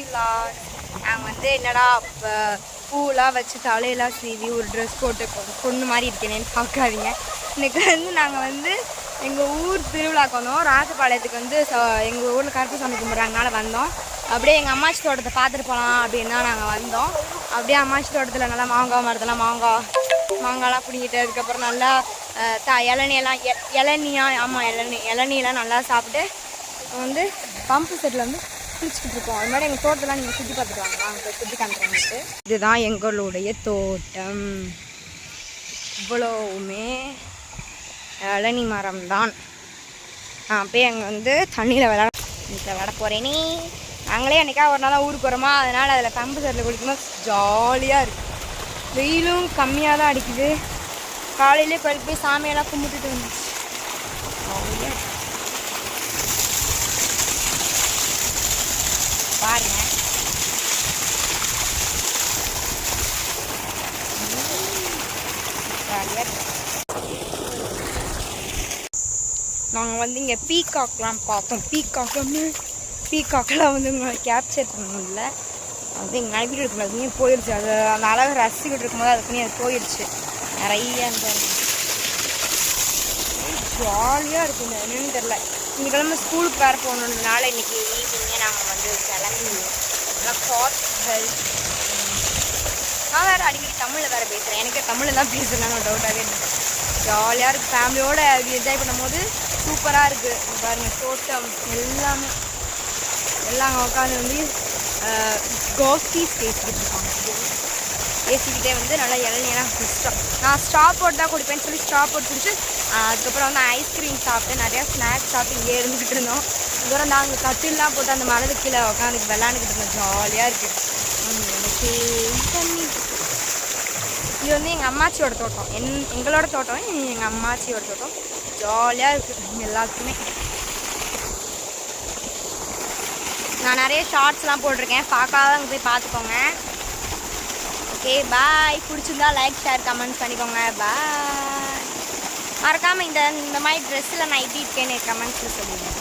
விலாஸ். நாங்கள் வந்து என்னடா பூவெலாம் வச்சு தலையெல்லாம் சீவி ஒரு ட்ரெஸ் போட்டு பொண்ணு மாதிரி இருக்கேனேன்னு பார்க்காதீங்க. இன்றைக்கி வந்து நாங்கள் வந்து எங்கள் ஊர் திருவிழாக்கு வந்தோம். ராஜபாளையத்துக்கு வந்து எங்கள் ஊரில் கருப்பு சாமி கும்பிட்றாங்கனால வந்தோம். அப்படியே எங்கள் அம்மாச்சி தோட்டத்தை பார்த்துட்டு போகலாம் அப்படின்னு தான் நாங்கள் வந்தோம். அப்படியே அம்மாச்சி தோட்டத்தில் நல்லா மாங்காய் மரத்தெல்லாம் மாங்காய்லாம் பிடிங்கிட்டு அதுக்கப்புறம் நல்லா இளநியெல்லாம் இளநியா ஆமாம் இளநியெல்லாம் நல்லா சாப்பிட்டு வந்து பம்பு செட்டில் வந்து குளிச்சுக்கிட்டு இருக்கோம். அது மாதிரி எங்கள் தோட்டத்தெல்லாம் நீங்கள் சுற்றி பார்த்துட்டு வாங்க. அங்கே சுற்றி காமிக்கிறவங்களுக்கு இதுதான் எங்களுடைய தோட்டம். இவ்வளோவுமே இளநி மரம் தான். போய் அங்கே வந்து தண்ணியில் விளாட போகிறேனே. நாங்களே அன்றைக்கா ஒரு நாளாக ஊருக்கு வரோமா, அதனால் அதில் பம்பு செட்டில் குளிக்கும்போது ஜாலியாக இருக்குது. வெயிலும் கம்மியாக தான் அடிக்குது. காலையிலே போய் சாமியெல்லாம் கும்பிட்டுட்டு வந்துச்சு. ஜாலியாக பாருங்க. ஜாலியாக இருக்கு. நாங்கள் வந்து இங்கே பீகாக்லாம் பார்த்தோம். பீகாக்கெலாம் வந்து உங்களை கேப்சர் பண்ண முடியல. அது எங்கள் வீடு எடுக்கக்கூடாது போயிடுச்சு. அது அந்த அழகை ரசிக்கிட்டு இருக்கும்போது அதுக்குன்னே அது போயிடுச்சு. நிறைய அந்த ஜாலியாக இருக்கும். என்னன்னு தெரில. இந்த கிழமை ஸ்கூலுக்கு வேறு போகணுன்றதுனால இன்றைக்கி ஈவினிங்கே நாங்கள் வந்து கிளம்பிடுவோம். நல்லா காட்கள். நான் வேறு அடிக்கடி தமிழில் வேறு பேசுகிறேன். எனக்கு தமிழெல்லாம் பேசுகிறேன் டவுட்டாகவே இருக்குது. ஜாலியாக இருக்குது. ஃபேமிலியோடு என்ஜாய் பண்ணும்போது சூப்பராக இருக்குது. பாருங்கள் தோட்டம் எல்லாமே எல்லாம் அங்கே உட்காந்து வந்து கோஸ்டீஸ் பேசிக்கிட்டு இருக்காங்க. பேசிக்கிட்டே வந்து நல்லா இளநியெல்லாம் குடிச்சிட்டோம். நான் ஸ்ட்ரா போட்டு தான் குடிப்பேன்னு சொல்லி ஸ்ட்ரா போட்டு குடிச்சு அதுக்கப்புறம் வந்து ஐஸ்கிரீம் சாப்பிட்டு நிறையா ஸ்நாக்ஸ் சாப்பிட்டு இங்கே இருந்துக்கிட்டு இருந்தோம். அதுக்கப்புறம் நாங்கள் கட்டிலாம் போட்டு அந்த மரத்து கீழே உட்காந்து விளாண்டுக்கிட்டு இருந்தோம். ஜாலியாக இருக்குது. இது வந்து எங்கள் அம்மாச்சியோட தோட்டம். எங்களோட தோட்டம் எங்கள் அம்மாச்சியோட தோட்டம். ஜாலியாக இருக்குது எல்லாத்துக்குமே. நான் நிறைய ஷார்ட்ஸ்லாம் போட்டிருக்கேன். பார்க்காதவங்க போய் பார்த்துக்கோங்க. Okay bye. பிடிச்சிருந்தா லைக் ஷேர் கமெண்ட்ஸ் பண்ணிக்கோங்க. பாய். மறக்காமல் இந்த மாதிரி ட்ரெஸ்ஸில் நான் எப்படி இருக்கேன்னு கமெண்ட்ஸில் சொல்லுங்கள்.